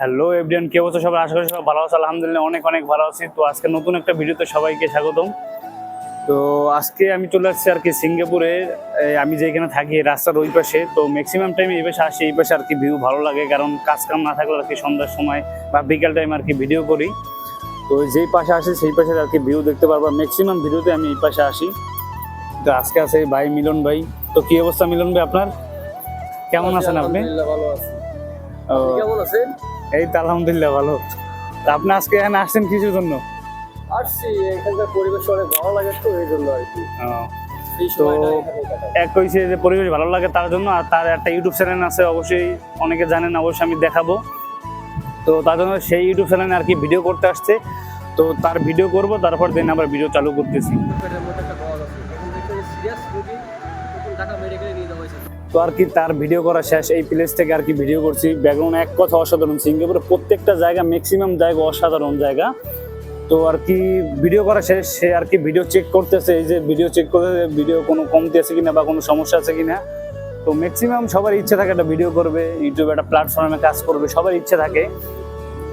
Hello everyone, কে অবস্থা সবাই? আশা করি সবাই ভালো আছে। আলহামদুলিল্লাহ অনেক অনেক ভালো আছি। তো আজকে নতুন একটা ভিডিওতে সবাইকে স্বাগতম। তো আজকে আমি চলে আসছি আর কি সিঙ্গাপুরে। আমি যেখানে থাকি রাস্তার ওই পাশে, তো ম্যাক্সিমাম টাইম এই পাশে আসি। এই পাশে আর কি ভিউ ভালো লাগে, কারণ কাজ কাম না থাকলে আর কি সন্ধ্যার সময় বা বিকাল টাইম আর কি ভিডিও করি। তো যেই পাশে আসি সেই পাশে আর কি ভিউ দেখতে পারবো। ম্যাক্সিমাম ভিডিওতে আমি এই পাশে আসি। তো আজকে আছে ভাই মিলন ভাই। তো কি অবস্থা মিলন ভাই আপনার? কেমন আছেন আপনি? ভালো আছি। ও, আপনি কেমন আছেন? এই তো আলহামদুলিল্লাহ ভালো। তা আপনি আজকে এখানে আসছেন কিছুর জন্য? আসছি, এখানকার পরিবেশ অনেক ভালো লাগে, তো এই জন্য আর কি ও, এই তো সময়টা এখানে কাটাই। এক হয়েছে যে পরিবেশ ভালো লাগে তার জন্য, আর তার একটা ইউটিউব চ্যানেল আছে, অবশ্যই অনেকে জানেন, অবশ্যই আমি দেখাবো। তো তার জন্য সেই ইউটিউব চ্যানেলে আর কি ভিডিও করতে আসছে। তো তার ভিডিও করব, তারপর দিন আবার ভিডিও চালু করতেছি। পেটের মধ্যে একটা বদ আছে, তখন দেখতে সিরিয়াস রোগী, তখন ঢাকা মেডিকেলে নিয়ে যাওয়া হয়েছে। তো আর কি তার ভিডিও করা শেষ, এই প্লেস থেকে আর কি ভিডিও করছি। ব্যাকগ্রাউন্ড এক কথা অসাধারণ, সিঙ্গাপুরে প্রত্যেকটা জায়গা, ম্যাক্সিমাম জায়গা অসাধারণ জায়গা। তো আর কি ভিডিও করা শেষ, সে আর কি ভিডিও চেক করতেছে, এই যে ভিডিও চেক করে ভিডিও কোনো কমতি আছে কিনা বা কোনো সমস্যা আছে কিনা। তো ম্যাক্সিমাম সবার ইচ্ছে থাকে একটা ভিডিও করবে, ইউটিউবে একটা প্ল্যাটফর্মে কাজ করবে, সবার ইচ্ছে থাকে।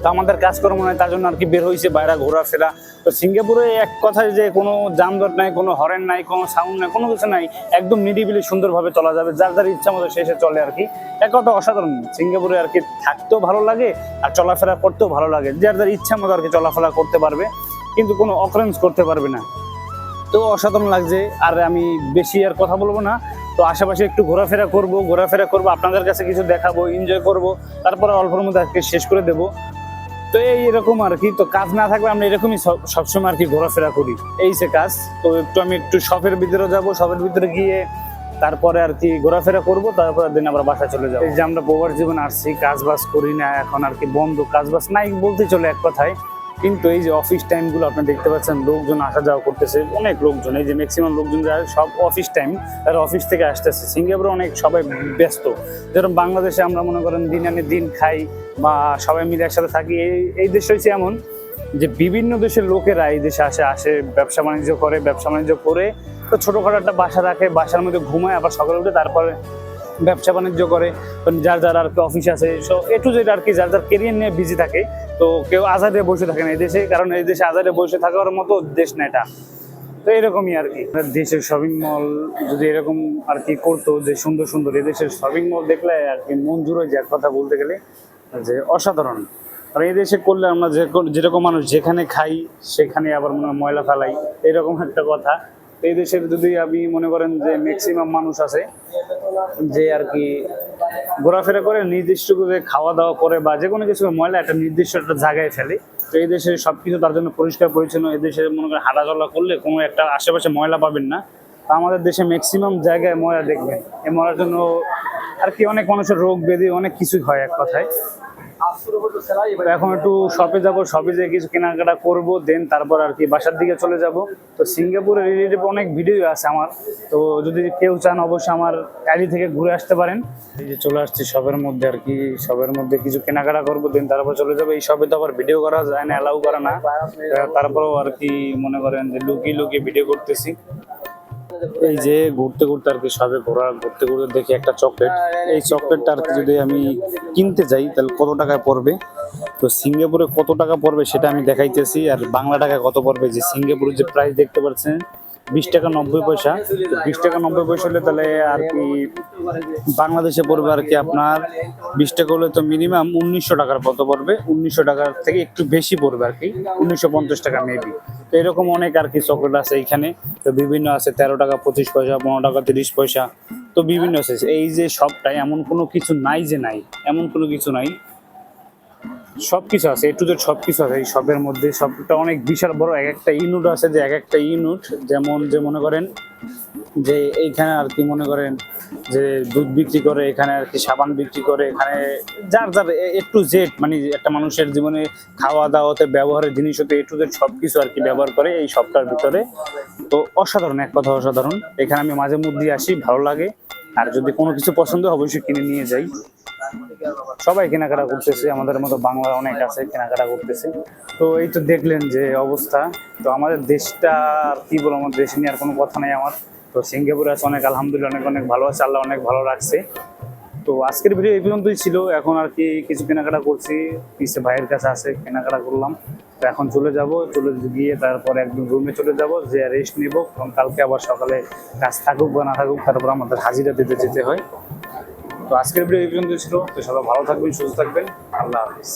তো আমাদের কাজকর্ম নয়, তার জন্য আর কি বের হয়েছে বাইরে ঘোরাফেরা। তো সিঙ্গাপুরে এক কথায় যে কোনো যানজট নাই, কোনো হরেন নাই, কোনো সাউন্ড নাই, কোনো কিছু নাই, একদম নিরিবিলি সুন্দরভাবে চলা যাবে, যার যার ইচ্ছা মতো শেষে চলে আর কি। এক কথা অসাধারণ সিঙ্গাপুরে আর কি, থাকতেও ভালো লাগে আর চলাফেরা করতেও ভালো লাগে, যার যার ইচ্ছা মতো আর কি চলাফেরা করতে পারবে, কিন্তু কোনো অকারেন্স করতে পারবে না। তো অসাধারণ লাগছে। আর আমি বেশি আর কথা বলবো না। তো আশেপাশে একটু ঘোরাফেরা করবো, আপনাদের কাছে কিছু দেখাবো, এনজয় করব, তারপরে অল্পের মধ্যে আজকে শেষ করে দেবো। তো এইরকম আর কি, তো কাজ না থাকলে আমরা এরকমই সবসময় আর কি ঘোরাফেরা করি, এই সে কাজ। তো আমি একটু শপের ভিতরে যাব, শপের ভিতরে গিয়ে তারপরে আর কি ঘোরাফেরা করব, তারপরে দিন আবার বাসায় চলে যাবো। এই যে আমরা প্রবাস জীবন আসছি, কাজ বাজ করি না, এখন আর কি বন্ধ, কাজ বাজ নাই বলতে চলে এক কথায়। কিন্তু এই যে অফিস টাইম গুলো আপনি দেখতে পাচ্ছেন, লোকজন আসা যাওয়া করতেছে, অনেক লোকজন, এই যে ম্যাক্সিমাম লোকজন যারা সব অফিস টাইম, তারা অফিস থেকে আসতেছে। সিঙ্গাপুরে অনেক সবাই ব্যস্ত। যেরকম বাংলাদেশে আমরা মনে করেন দিন আনে দিন খাই বা সবাই মিলে একসাথে থাকি, এই দেশ হয়েছে এমন যে বিভিন্ন দেশের লোকেরা এই দেশে আসে ব্যবসা বাণিজ্য করে, তো ছোটখাটো একটা বাসা রাখে, বাসার মধ্যে ঘুমায়, আবার সকালে উঠে তারপরে ব্যবসা বাণিজ্য করে। যার যার আর কি অফিস আছে, এ টু জেড আর কি, যার যার কেরিয়ার নিয়ে বিজি থাকে। তো কেউ আজাদে বসে থাকে না এই দেশে, কারণ এই দেশে আজাদে বসে থাকার মতো দেশ না এটা। তো এরকমই আর কি, দেশের শপিং মল যদি এরকম আর কি করতো, যে সুন্দর সুন্দর এদেশের শপিং মল দেখলে আর কি মন জুড়ে যায়, কথা বলতে গেলে যে অসাধারণ। আর এই দেশে করলে আমরা যেরকম মানুষ যেখানে খাই সেখানে আবার মনে হয় ময়লা ফেলাই, এরকম একটা কথা। এই দেশের যদি আমি মনে করেন যে ম্যাক্সিমাম মানুষ আছে যে আর কি ঘোরাফেরা করে, নির্দিষ্ট করে খাওয়া দাওয়া করে বা যে কোনো কিছু ময়লা একটা নির্দিষ্ট একটা জায়গায় ফেলে। তো এই দেশে সবকিছু তার জন্য পরিষ্কার পরিচ্ছন্ন। এই দেশে মনে করেন হাঁটাচলা করলে কোনো একটা আশেপাশে ময়লা পাবেন না। তা আমাদের দেশে ম্যাক্সিমাম জায়গায় ময়লা দেখবেন, এই ময়লার জন্য আর কি অনেক মানুষের রোগ ব্যাধি অনেক কিছুই হয় এক কথায়। তো এখন একটু শপে যাব, শপে যেয়ে কিছু কেনাকাটা করব, দেন তারপর আর কি বাসার দিকে চলে যাব। তো সিঙ্গাপুরের রিলেটিভ অনেক ভিডিও আছে আমার, তো যদি কেউ চান অবশ্যই আমার আইডি থেকে ঘুরে আসতে পারেন। এই যে চলে আসছি শপের মধ্যে আর কি, শপের মধ্যে কিছু কেনাকাটা করব, দেন তারপর চলে যাবো। এই শপে তো আবার ভিডিও করা যায় না, অ্যালাউ করা না, তারপরেও আর কি মনে করেন যে লুকিয়ে লুকিয়ে ভিডিও করতেছি। এই যে ঘুরতে ঘুরতে আর কি সবে ঘুরতে ঘুরতে দেখি একটা চকলেট। এই চকলেটটা আর কি যদি আমি কিনতে যাই তাহলে কত টাকায় পড়বে, তো সিঙ্গাপুরে কত টাকা পড়বে সেটা আমি দেখাইতেছি, আর বাংলা টাকায় কত পড়বে। যে সিঙ্গাপুরের যে প্রাইস দেখতে পাচ্ছেন 20 টাকা 90 পয়সা, তো 20 টাকা 90 পয়সা হলে তাহলে আর কি বাংলাদেশে পড়বে আর কি আপনার 20 টাকা হলে তো মিনিমাম 1900 টাকার মতো পড়বে। 1900 টাকার থেকে একটু বেশি পড়বে আর কি, 1950 টাকা মেবি। তো এরকম অনেক আর কি চকলেট আছে এইখানে। তো বিভিন্ন আছে 13 টাকা 25 পয়সা, 15 টাকা 30 পয়সা, তো বিভিন্ন আছে। এই যে সবটাই এমন কোনো কিছু নাই যে নাই, এমন কোনো কিছু নাই, সবকিছু আছে, এ টু জেড সবকিছু আছে এই শপের মধ্যে। সবটা অনেক বিশাল বড়, এক একটা ইউনিট আছে, যে এক একটা ইউনিট যেমন যে মনে করেন যে এইখানে আর কি মনে করেন যে দুধ বিক্রি করে, এখানে আর কি সাবান বিক্রি করে, এখানে যার যার এ টু জেড, মানে একটা মানুষের জীবনে খাওয়া দাওয়াতে ব্যবহারের জিনিস হতে এ টু জেড সবকিছু আর কি ব্যবহার করে এই শপটার ভিতরে। তো অসাধারণ, এক কথা অসাধারণ। এখানে আমি মাঝে মধ্যে আসি, ভালো লাগে। আর যদি কোনো কিছু পছন্দ হয় অবশ্যই কিনে নিয়ে যাই। সবাই কেনাকাটা করতেছে, আমাদের মতো বাংলা অনেক আছে কেনাকাটা করতেছে। তো এই তো দেখলেন যে অবস্থা। তো আমাদের দেশটা আর কি বলবো, আমার দেশ নিয়ে আর কোনো কথা নেই আমার। তো সিঙ্গাপুরে আছে অনেক, আলহামদুলিল্লাহ অনেক অনেক ভালো আছে, আল্লাহ অনেক ভালো রাখছে। তো আজকের ভিডিও এই পর্যন্তই ছিল। এখন আর কি কিছু কেনাকাটা করছি, পিসে ভাইয়ের কাছে আছে, কেনাকাটা করলাম। তো এখন চলে গিয়ে তারপর একদম রুমে চলে যাব, যে রেস্ট নিব, কারণ কালকে আবার সকালে কাজ থাকুক বা না থাকুক তারপর আমাদের হাজিরা দিতে যেতে হয়। তো আজকের ভিডিও এই পর্যন্ত ছিল। তো সবাই ভালো থাকবেন, সুস্থ থাকবেন, আল্লাহ হাফিজ।